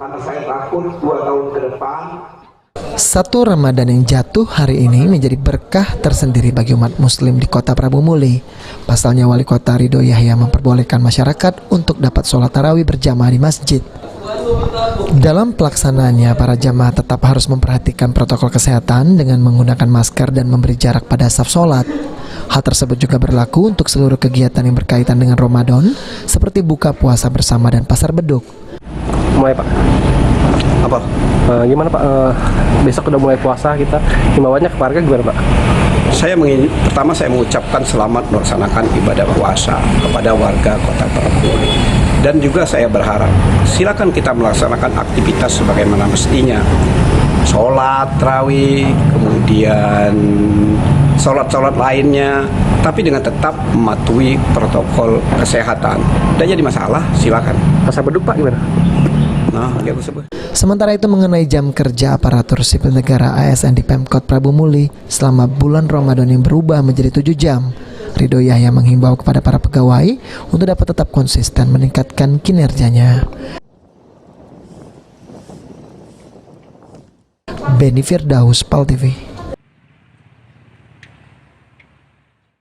Karena saya takut 2 tahun ke depan. Satu Ramadan yang jatuh hari ini menjadi berkah tersendiri bagi umat muslim di kota Prabu Muli. Pasalnya Wali Kota Ridho Yahya memperbolehkan masyarakat untuk dapat sholat tarawih berjamaah di masjid. Dalam pelaksanaannya, para jamaah tetap harus memperhatikan protokol kesehatan dengan menggunakan masker dan memberi jarak pada saf sholat. Hal tersebut juga berlaku untuk seluruh kegiatan yang berkaitan dengan Ramadan, seperti buka puasa bersama dan pasar beduk. Mulai Pak. Apa? Gimana Pak? Besok udah mulai puasa kita. Himbauannya ke warga gimana Pak? Pertama saya mengucapkan selamat melaksanakan ibadah puasa kepada warga Kota Prabu Muli. Dan juga saya berharap silakan kita melaksanakan aktivitas sebagaimana mestinya. Sholat, tarawih, kemudian sholat-sholat lainnya, tapi dengan tetap mematuhi protokol kesehatan. Dan jadi masalah, silakan. Pasar beduk Pak gimana? Nah, dia aku sebut. Sementara itu mengenai jam kerja aparatur sipil negara ASN di Pemkot Prabu Muli selama bulan Ramadan yang berubah menjadi 7 jam, Ridho Yahya menghimbau kepada para pegawai untuk dapat tetap konsisten meningkatkan kinerjanya. Beni Firdaus, PAL TV.